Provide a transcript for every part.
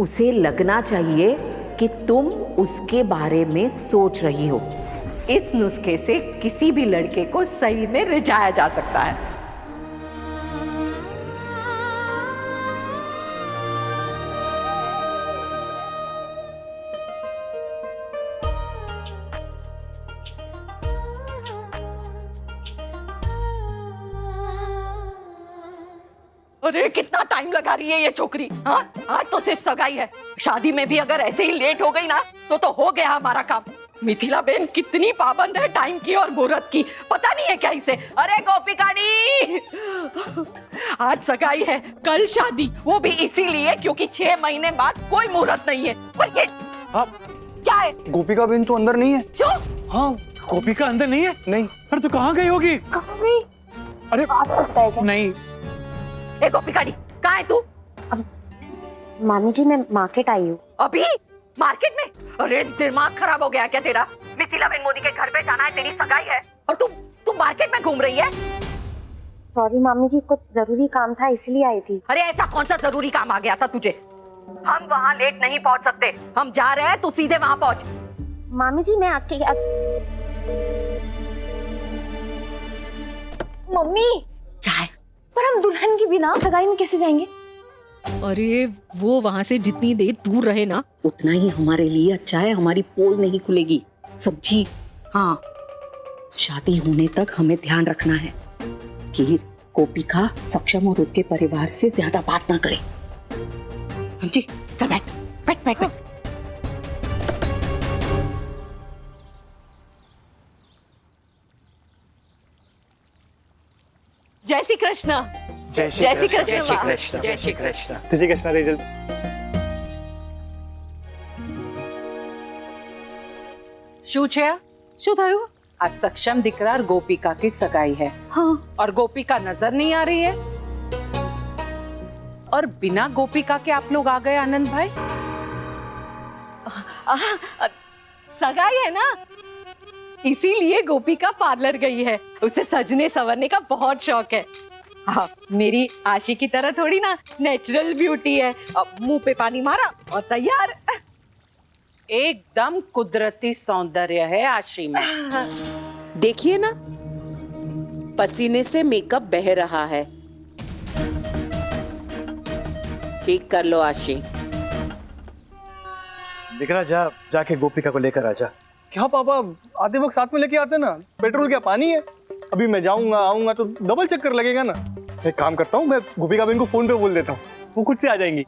उसे लगना चाहिए कि तुम उसके बारे में सोच रही हो। इस नुस्खे से किसी भी लड़के को सही में रिझाया जा सकता है। अरे कितना टाइम लगा रही है ये छोकरी। हाँ, आज तो सिर्फ सगाई है। शादी में भी अगर ऐसे ही लेट हो गई ना तो हो गया हमारा काम। मिथिला बहन कितनी पाबंद है टाइम की और मुहूर्त की, पता नहीं है क्या इसे। अरे गोपिकानी, आज सगाई है, कल शादी, वो भी इसीलिए क्योंकि 6 महीने बाद कोई मुहूर्त नहीं है। पर ये क्या है? गोपिका बहन तो अंदर नहीं है। जो? हाँ, गोपिका अंदर नहीं है? नहीं। अरे तो कहाँ गई होगी? कहाँ गई? अरे आ सकता है क्या? नहीं। ए गोपिकानी, कहाँ है तू? मामी जी मैं मार्केट आई हूँ। अभी मार्केट में? अरे दिमाग खराब हो गया क्या तेरा? मिथिला बहन मोदी के घर पे जाना है, तेरी सगाई है और तू मार्केट में घूम रही है? सॉरी मामी जी, कुछ जरूरी काम था इसलिए आई थी। अरे ऐसा कौन सा जरूरी काम आ गया था तुझे? हम वहाँ लेट नहीं पहुँच सकते, हम जा रहे हैं, तू सीधे वहाँ पहुँच। मामी जी मैं आपके मम्मी क्या है? पर हम दुल्हन के बिना सगाई में कैसे जाएंगे? अरे वो वहां से जितनी देर दूर रहे ना उतना ही हमारे लिए अच्छा है। हमारी पोल नहीं खुलेगी सब्जी। हाँ, शादी होने तक हमें ध्यान रखना है कि गोपिका सक्षम और उसके परिवार से ज्यादा बात ना करे, समझी? चल बैठ बैठ बैठ, बैठ। जय श्री कृष्ण। जय जय श्री कृष्ण। जय श्री कृष्ण। जय श्री कृष्ण। जय श्री कृष्ण। रेजल શું છે? શું થયું? आज सक्षम दिकरा और गोपिका की सगाई है। हाँ। और गोपिका नजर नहीं आ रही है और बिना गोपिका के आप लोग आ गए आनंद भाई। सगाई है ना, इसीलिए गोपिका पार्लर गई है। उसे सजने संवरने का बहुत शौक है। हाँ, मेरी आशी की तरह थोड़ी ना नेचुरल ब्यूटी है। अब मुंह पे पानी मारा और तैयार। एकदम कुदरती सौंदर्य है आशी में। देखिए ना, पसीने से मेकअप बह रहा है। ठीक कर लो आशी। दिकरा जाके गोपिका को लेकर आजा। क्या पापा, आते वक्त साथ में लेके आते ना। पेट्रोल क्या पानी है? अभी मैं जाऊंगा आऊंगा तो डबल चक्कर लगेगा ना। एक काम करता हूँ, मैं गोपिका बहन को फोन पे बोल देता हूँ, वो खुद से आ जाएंगी।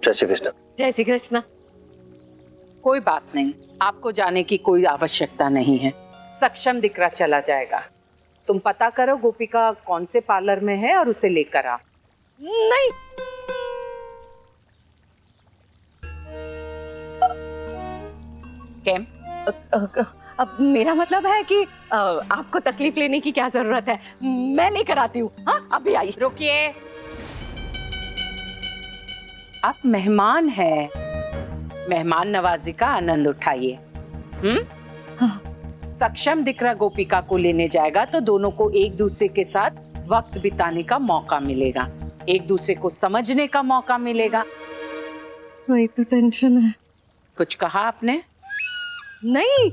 जय श्री कृष्ण। जय श्री कृष्ण। कोई बात नहीं, आपको जाने की कोई आवश्यकता नहीं है। सक्षम दिकरा चला जाएगा। तुम पता करो गोपिका कौन से पार्लर में है और उसे लेकर आ। नहीं, केम? अब मेरा मतलब है कि आपको तकलीफ लेने की क्या जरूरत है, मैं लेकर आती हूँ। हाँ, अभी आई। रुकिए, आप मेहमान हैं, मेहमान नवाजी का आनंद उठाइए। हाँ। सक्षम दिकरा गोपिका को लेने जाएगा तो दोनों को एक दूसरे के साथ वक्त बिताने का मौका मिलेगा, एक दूसरे को समझने का मौका मिलेगा। वही तो टेंशन है। कुछ कहा आपने? नहीं,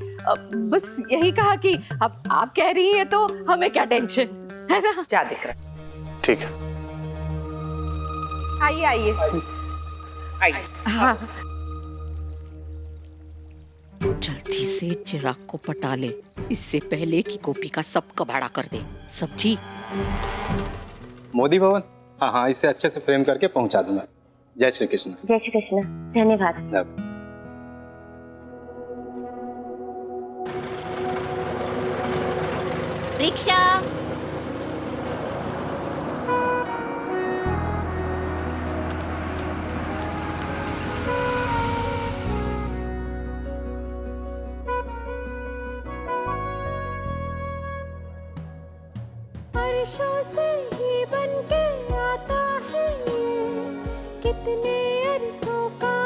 बस यही कहा कि अब आप कह रही हैं तो हमें क्या टेंशन है ना। जा दिकरा। ठीक है। आइए आइए। आइए। हाँ। जल्दी से चिराग को पटा ले, इससे पहले कि गोपिका सब कबाड़ा कर दे, समझी? मोदी भवन? हाँ हाँ, इसे अच्छे से फ्रेम करके पहुंचा दूंगा। जय श्री कृष्ण। जय श्री कृष्ण। धन्यवाद। रिक्शा। वर्षों से ही बन के आता है ये, कितने अरसों का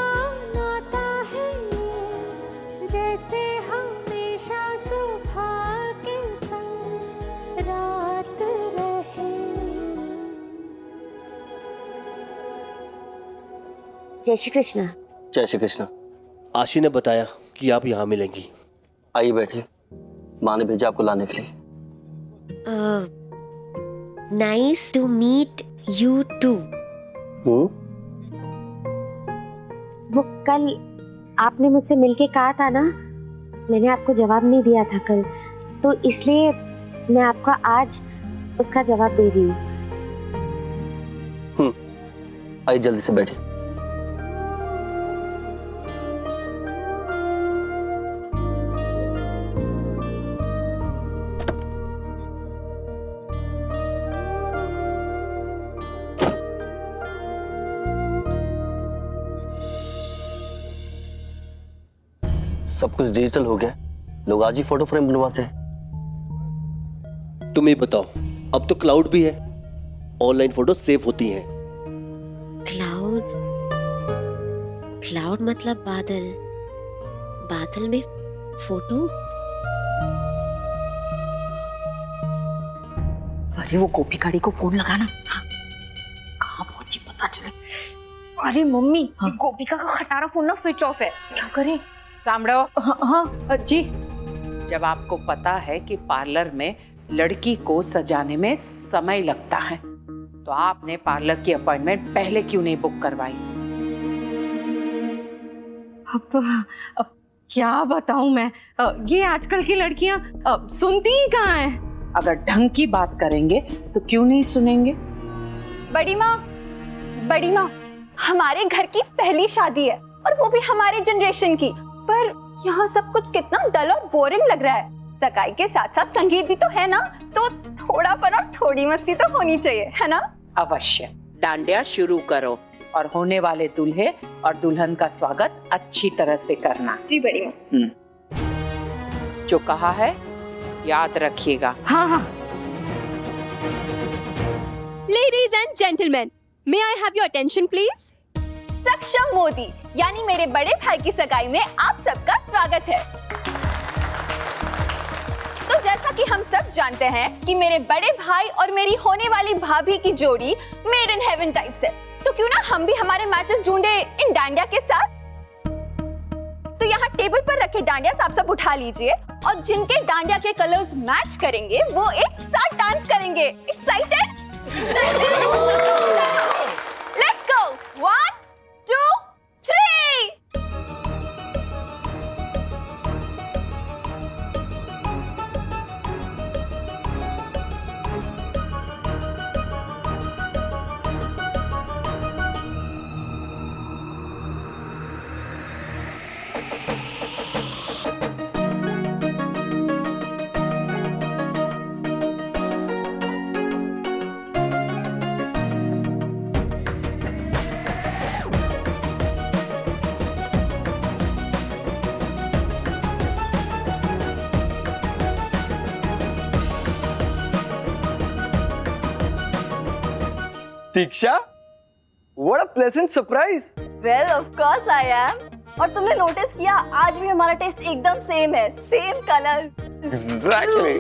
नाता है ये, जैसे हमेशा सुबह के संग रात रहे। जय श्री कृष्ण। जय श्री कृष्ण। आशी ने बताया कि आप यहाँ मिलेंगी। आइए बैठिए, माँ ने भेजा आपको लाने के लिए। Nice to meet you too. वो कल आपने मुझसे मिलके कहा था ना, मैंने आपको जवाब नहीं दिया था कल, तो इसलिए मैं आपको आज उसका जवाब दे रही हूँ। आइए जल्दी से बैठिए। सब कुछ डिजिटल हो गया, लोग आज ही फोटो फ्रेम बनवाते हैं। तुम ही बताओ, अब तो क्लाउड भी है, ऑनलाइन फोटो सेव होती हैं। क्लाउड? क्लाउड मतलब बादल, बादल में फोटो? अरे वो गोपिकाड़ी को फोन लगाना। हाँ, कहाँ पहुंची पता चले। अरे मम्मी, हाँ? गोपिका का खटारा फोन ना स्विच ऑफ है। क्या करें? सामड़ो, हाँ जी। जब आपको पता है कि पार्लर में लड़की को सजाने में समय लगता है, तो आपने पार्लर की अपॉइंटमेंट पहले क्यों नहीं बुक करवाई? अब क्या बताऊं मैं, ये आजकल की लड़कियां सुनती ही कहाँ हैं। अगर ढंग की बात करेंगे तो क्यों नहीं सुनेंगे? बड़ी माँ, हमारे घर की पहली शादी है और वो भी हमारे जनरेशन की, पर यहाँ सब कुछ कितना डल और बोरिंग लग रहा है। सगाई के साथ साथ संगीत भी तो है ना, तो थोड़ापन और थोड़ी मस्ती तो होनी चाहिए, है ना? अवश्य। डांडिया शुरू करो और होने वाले दूल्हे और दुल्हन का स्वागत अच्छी तरह से करना। जी बड़ी माँ। जो कहा है याद रखिएगा। हाँ। Ladies and gentlemen, may I have your attention please? सक्षम मोदी यानी मेरे बड़े भाई की सगाई में आप सबका स्वागत है। तो जैसा कि हम सब जानते हैं कि मेरे बड़े भाई और मेरी होने वाली भाभी की जोड़ी मेड इन हेवन टाइप्स है, तो क्यों ना हम भी हमारे मैचेस ढूंढे इन डांडिया के साथ। तो यहाँ टेबल पर रखे डांडिया आप सब उठा लीजिए और जिनके डांडिया के कलर्स मैच करेंगे वो एक साथ डांस करेंगे। Excited? Let's go. 1 2 3। Diksha, what a pleasant surprise! Well, of course I am. और तुमने नोटिस किया आज भी हमारा टेस्ट एकदम सेम है, सेम कलर। Exactly.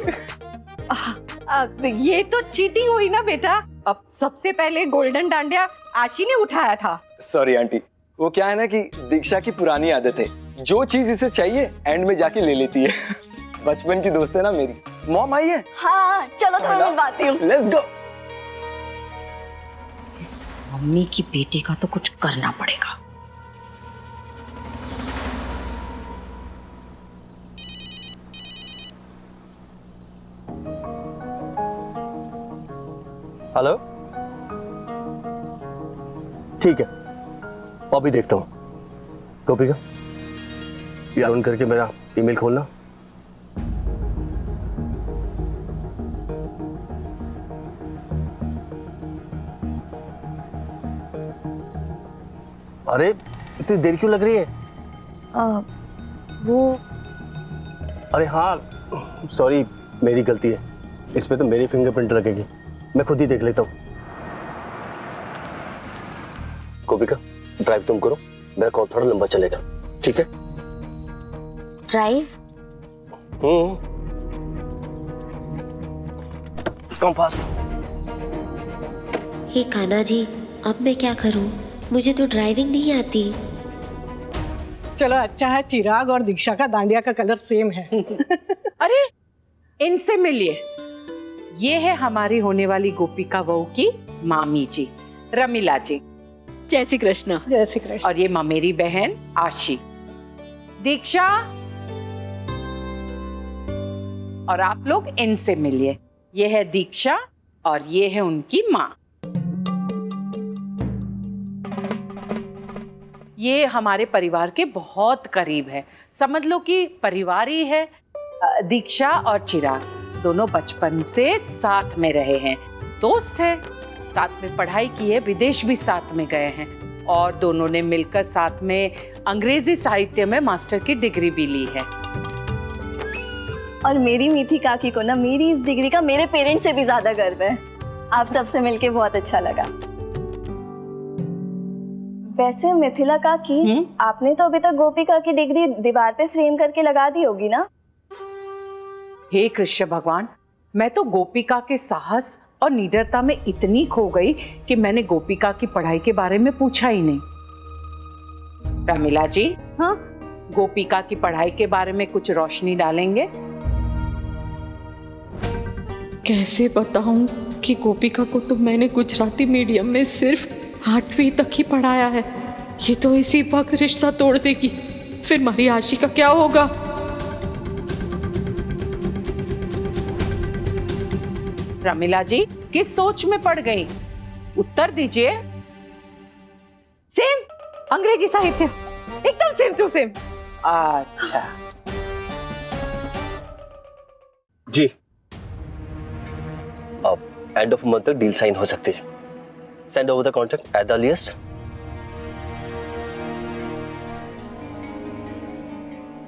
ये तो चीटिंग हुई ना बेटा। अब सबसे पहले गोल्डन डांडिया आशी ने उठाया था। सॉरी आंटी, वो क्या है ना कि दीक्षा की पुरानी आदत है, जो चीज इसे चाहिए एंड में जाके ले लेती है। बचपन की दोस्त है ना मेरी। मॉम आई है? हाँ, चलो तो मैं मिलवाती हूँ। Let's go. इस मम्मी की बेटी का तो कुछ करना पड़ेगा। हेलो, ठीक है, अभी देखता हूँ। गोपिका, ये ऑन करके मेरा ईमेल खोलना। अरे इतनी देर क्यों लग रही है? वो अरे हाँ, सॉरी, मेरी गलती है। इसमें तो मेरी फिंगरप्रिंट लगेगी, मैं खुद ही देख लेता हूँ। गोपिका, ड्राइव तुम करो, मेरा कॉल थोड़ा लंबा चलेगा, ठीक है? ड्राइव? Come fast. हे कान्हा जी, अब मैं क्या करूं? मुझे तो ड्राइविंग नहीं आती। चलो अच्छा है चिराग और दीक्षा का दांडिया का कलर सेम है। अरे इनसे मिलिए, ये है हमारी होने वाली गोपिका बहू की मामी जी रमीला जी। जय श्री कृष्ण। जय श्री कृष्ण। और ये मेरी बहन आशी। दीक्षा, और आप लोग इनसे मिलिए, ये है दीक्षा और ये है उनकी माँ। ये हमारे परिवार के बहुत करीब है, समझ लो कि परिवार ही है। दीक्षा और चिराग दोनों बचपन से साथ में रहे हैं, दोस्त हैं, साथ में पढ़ाई की है, विदेश भी साथ में गए हैं और दोनों ने मिलकर साथ में अंग्रेजी साहित्य में मास्टर की डिग्री भी ली है। और मेरी मीठी काकी को ना मेरी इस डिग्री का मेरे पेरेंट्स से भी ज्यादा गर्व है। आप सबसे मिलके बहुत अच्छा लगा। वैसे मिथिला काकी, आपने तो अभी तक गोपिका की डिग्री दीवार पे फ्रेम करके लगा दी होगी ना? हे कृष्ण भगवान, मैं तो गोपिका के साहस और निडरता में इतनी खो गई कि मैंने गोपिका की पढ़ाई के बारे में पूछा ही नहीं। रमीला जी, हाँ, गोपिका की पढ़ाई के बारे में कुछ रोशनी डालेंगे? कैसे बताऊं कि गोपिका को तो मैंने गुजराती मीडियम में सिर्फ 8वीं तक ही पढ़ाया है। ये तो इसी वक्त रिश्ता तोड़ देगी, फिर हमारी आशी का क्या होगा? रमीला जी किस सोच में पड़ गई, उत्तर दीजिए। सेम अंग्रेजी साहित्य, एकदम सेम टू सेम। अच्छा जी, अब एंड ऑफ मंथ तक डील साइन हो सकती है। Send over the contract at the earliest.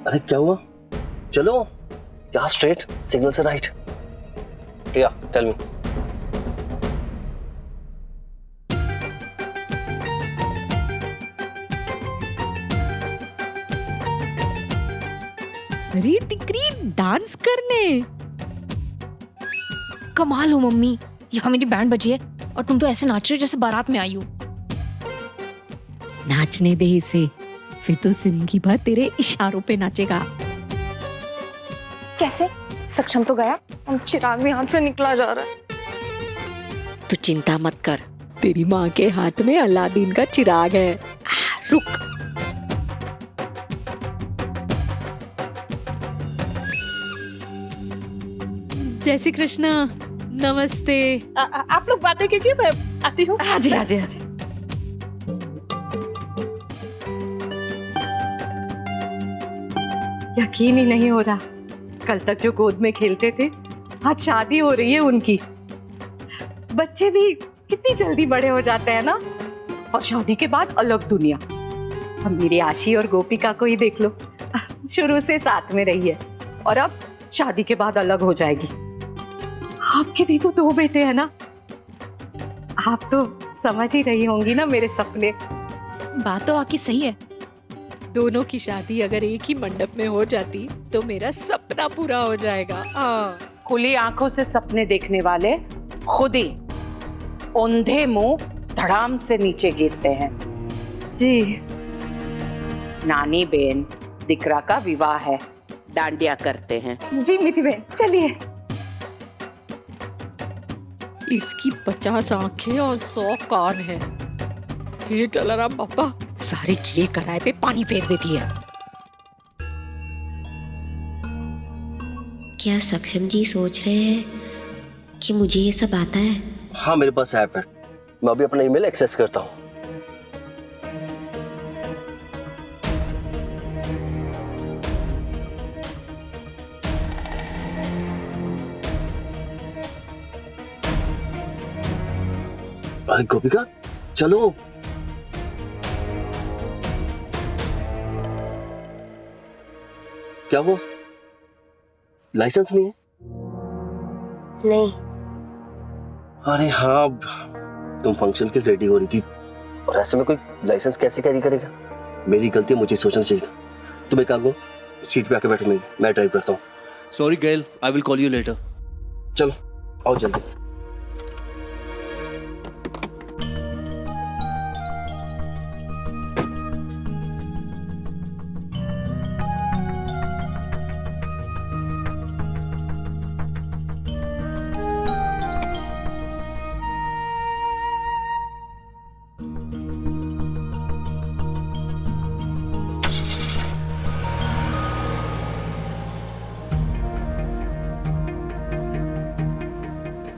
अरे क्या हुआ? चलो यहाँ स्ट्रेट, सिग्नल से राइट। या टेल मी। अरे तिकरी डांस करने। कमाल हो मम्मी, यहाँ मेरी बैंड बजी है और तुम तो ऐसे नाच रहे हो जैसे बारात में आई हो। नाचने दे इसे, फिर तो जिंदगी भर तेरे इशारों पे नाचेगा। कैसे? सक्षम तो गया, हम चिराग भी हाथ से निकला जा रहा है। तू चिंता मत कर, तेरी माँ के हाथ में अलादीन का चिराग है। रुक। जय श्री कृष्णा, नमस्ते। आप लोग बातें कीजिए, मैं आती हूँ। हाजी हाजी हाजी। यकीन ही नहीं हो रहा, कल तक जो गोद में खेलते थे आज शादी हो रही है उनकी। बच्चे भी कितनी जल्दी बड़े हो जाते हैं ना, और शादी के बाद अलग दुनिया। हम मेरी आशी और गोपिका को ही देख लो, शुरू से साथ में रही है और अब शादी के बाद अलग हो जाएगी। आपके भी तो 2 बेटे हैं ना, आप तो समझ ही रही होंगी ना मेरे सपने। बात तो आपकी सही है। दोनों की शादी अगर एक ही मंडप में हो जाती तो मेरा सपना पूरा हो जाएगा। खुली आंखों से सपने देखने वाले खुद ही औंधे मुंह धड़ाम से नीचे गिरते हैं। जी नानी बेन, दिकरा का विवाह है, डांडिया करते हैं। जी मिठी बहन, चलिए। इसकी 50 आंखें और 100 कान है। हे जलाराम बाबा, सारे किए कराए पे पानी फेर देती है। क्या सक्षम जी सोच रहे हैं कि मुझे ये सब आता है? हाँ, मेरे पास ऐप है, मैं अभी अपना ईमेल एक्सेस करता हूँ। अरे गोपिका, चलो। क्या वो लाइसेंस नहीं है? नहीं। अरे हाँ, तुम फंक्शन के लिए रेडी हो रही थी और ऐसे में कोई लाइसेंस कैसे कैरी करेगा? मेरी गलती है, मुझे सोचना चाहिए था। तुम एक काम करो, सीट पे आके बैठो, मैं ड्राइव करता हूँ। Sorry girl, I will call you later. चलो आओ जल्दी।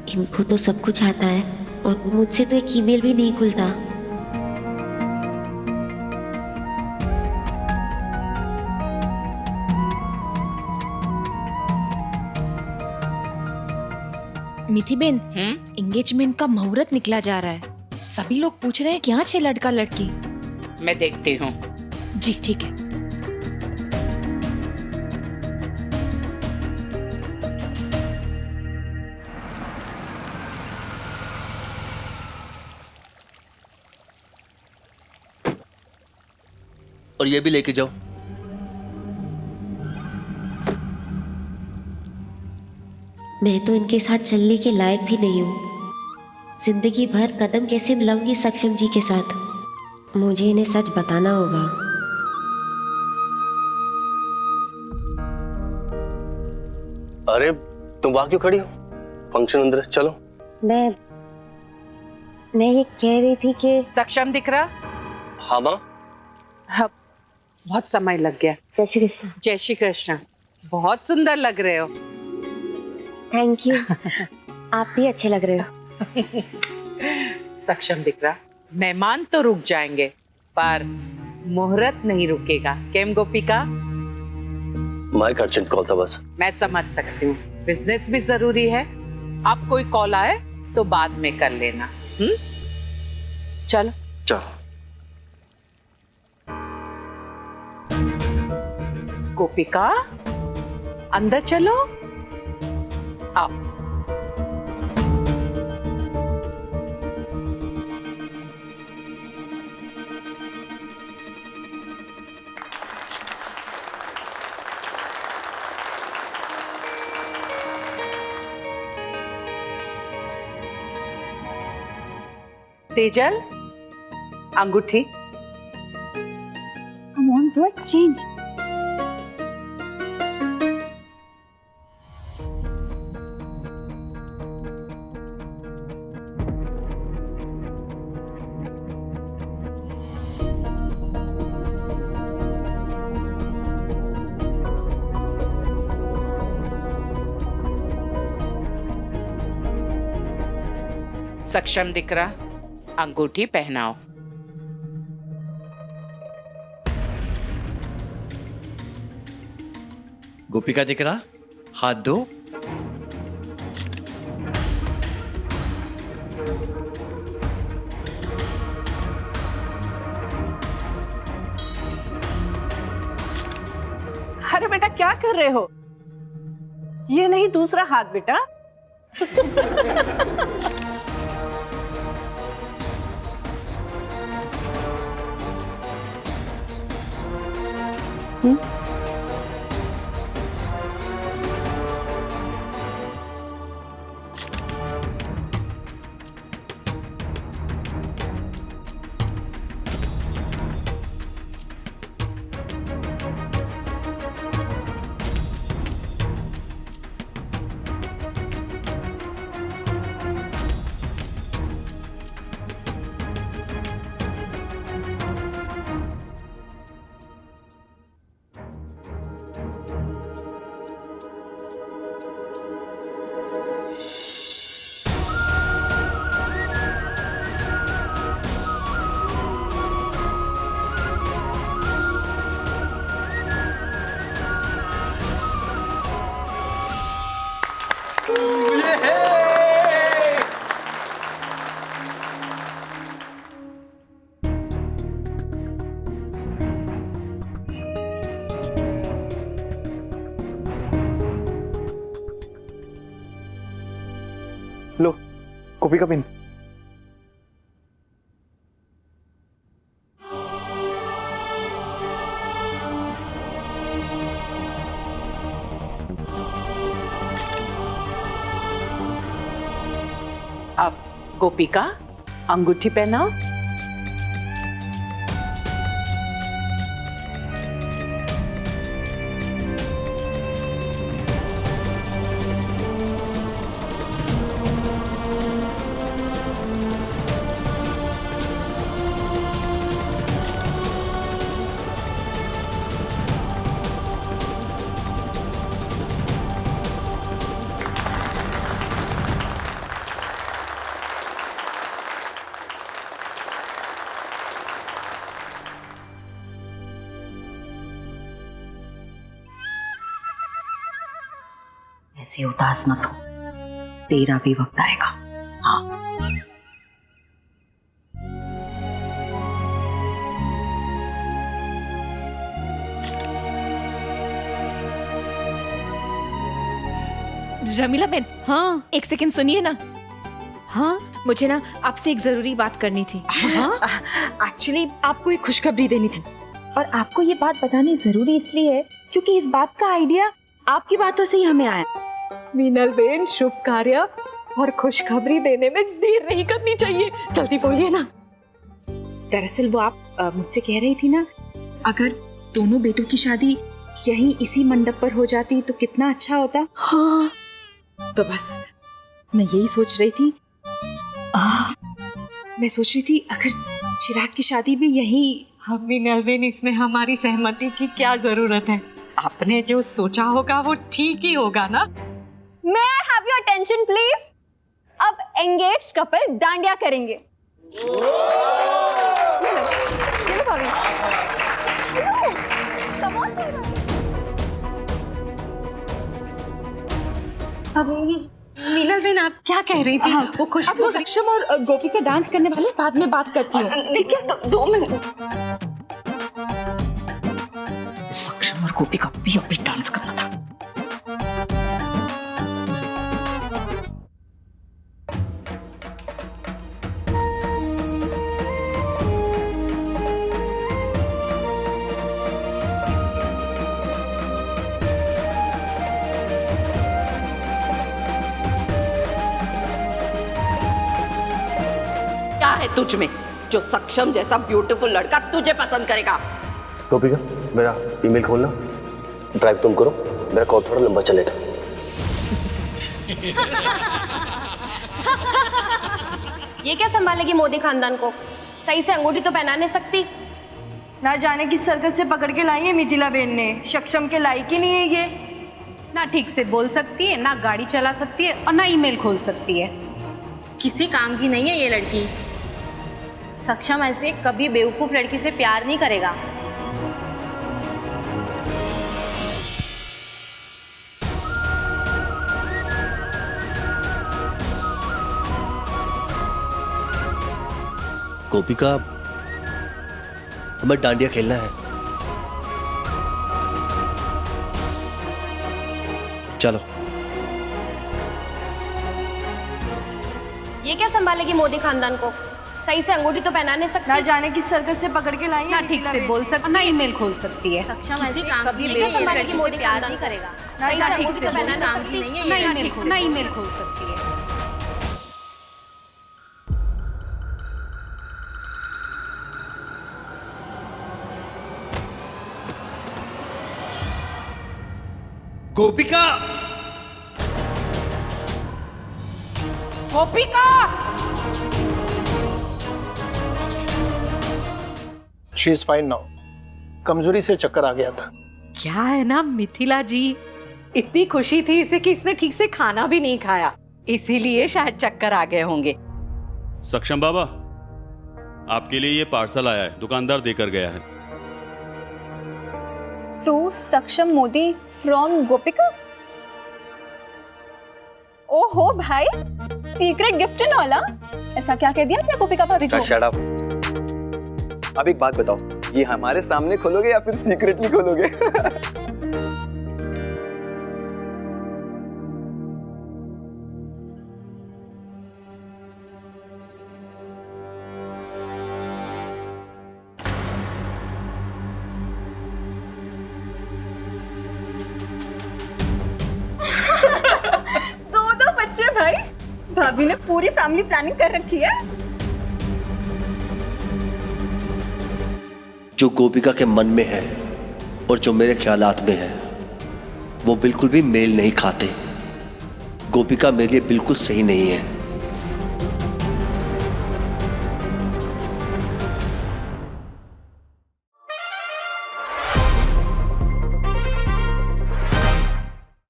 इनको तो सब कुछ आता है और मुझसे तो एक ईमेल भी नहीं खुलता। मिथि बेन, एंगेजमेंट का मुहूर्त निकला जा रहा है। सभी लोग पूछ रहे हैं क्या छे लड़का लड़की। मैं देखती हूँ। जी ठीक है। और ये भी लेके जाओ। मैं तो इनके साथ चलने के लायक भी नहीं हूँ। जिंदगी भर कदम कैसे मिलाऊंगी सक्षम जी के साथ। मुझे इन्हें सच बताना होगा। अरे तुम वहां क्यों खड़ी हो? फंक्शन अंदर है, चलो। मैं ये कह रही थी कि सक्षम दिख रहा? हाँ माँ। हाँ, बहुत समय लग गया। जय श्री कृष्ण। जय श्री कृष्ण। बहुत सुंदर लग रहे हो। Thank you. आप भी अच्छे लग रहे हो। सक्षम दिख रहा? मेहमान तो रुक जाएंगे पर मुहूर्त नहीं रुकेगा। केम गोपिका? माइक अर्जेंट कॉल था बस। मैं समझ सकती हूँ, बिजनेस भी जरूरी है। अब कोई कॉल आए तो बाद में कर लेना। चलो चलो। गोपिका अंदर चलो। आओ। तेजल, अंगूठी। Come on, do exchange. सक्षम दिख रहा? अंगूठी पहनाओ। गोपिका दिख रहा? हाथ दो। अरे बेटा क्या कर रहे हो? ये नहीं, दूसरा हाथ बेटा। लो गोपिका बेन। अब गोपिका अंगूठी पहनाओ। ऐसे उदास मत हो, तेरा भी वक्त आएगा। हाँ रमीला बहन, हाँ एक सेकंड सुनिए ना। हाँ मुझे ना आपसे एक जरूरी बात करनी थी। एक्चुअली आपको एक खुशखबरी देनी थी, और आपको ये बात बतानी जरूरी इसलिए है क्योंकि इस बात का आइडिया आपकी बातों से ही हमें आया। मीनल बहन, शुभ कार्य और खुशखबरी देने में देर नहीं करनी चाहिए, जल्दी बोलिए ना। दरअसल वो आप मुझसे कह रही थी ना, अगर दोनों बेटों की शादी यहीं इसी मंडप पर हो जाती तो कितना अच्छा होता। हाँ तो बस मैं यही सोच रही थी। मैं सोच रही थी अगर चिराग की शादी भी यहीं। हम मीनल बहन, इसमें हमारी सहमति की क्या जरूरत है? आपने जो सोचा होगा वो ठीक ही होगा ना। May I have your attention please? अब engaged couple डांडिया करेंगे। चलो भाभी, चलो, come on भाभी। अब मीनल बहन, आप क्या कह रही थी? वो खुशबू, सक्षम और गोपिका डांस करने वाले, बाद में बात करती हूँ। ठीक है, 2 मिनट। सक्षम और गोपिका भी अभी डांस करना था। क्या है तुझ में जो सक्षम जैसा ब्यूटीफुल लड़का तुझे पसंद करेगा? गोपिका, मेरा ईमेल खोलना, ड्राइव तुम करो, मेरा कॉल थोड़ा लंबा चलेगा। ये क्या संभालेगी मोदी खानदान को? सही से अंगूठी तो पहना नहीं सकती। ना जाने किस सर्कस से पकड़ के लाई है मिथिला बहन ने, सक्षम के लायक ही नहीं है ये। ना ठीक से बोल सकती है, ना गाड़ी चला सकती है, और ना ईमेल खोल सकती है। किसी काम की नहीं है ये लड़की। सक्षम ऐसे कभी बेवकूफ लड़की से प्यार नहीं करेगा। गोपिका, हमें डांडिया खेलना है। चलो। ये क्या संभालेगी मोदी खानदान को? सही से अंगूठी तो पहना नहीं सकती। ना जाने किस सर्कस से पकड़ के लाई है। ना ठीक से बोल सकती, ना ईमेल खोल सकती है। सक्षम ऐसे कभी बेवकूफ लड़की से प्यार नहीं करेगा। सही से ठीक से बोल सकती नहीं है ये। ना ईमेल खोल सकती है। गोपिका, गोपिका! She is fine now. कमजोरी से चक्कर आ गया था। क्या है ना मिथिला जी, इतनी खुशी थी इसे कि इसने ठीक से खाना भी नहीं खाया, इसीलिए शायद चक्कर आ गए होंगे। सक्षम बाबा, आपके लिए ये पार्सल आया है, दुकानदार देकर गया है। टू सक्षम मोदी फ्रॉम गोपिका। ओहो भाई, सीक्रेट गिफ्ट एंड ऑल। ऐसा क्या कह दिया आपने गोपिका भाभी को? Shut up. अब एक बात बताओ, ये हमारे सामने खोलोगे या फिर सीक्रेटली खोलोगे? दो बच्चे भाई, भाभी ने पूरी फैमिली प्लानिंग कर रखी है। जो गोपिका के मन में है और जो मेरे ख्यालात में है वो बिल्कुल भी मेल नहीं खाते। गोपिका मेरे लिए बिल्कुल सही नहीं है।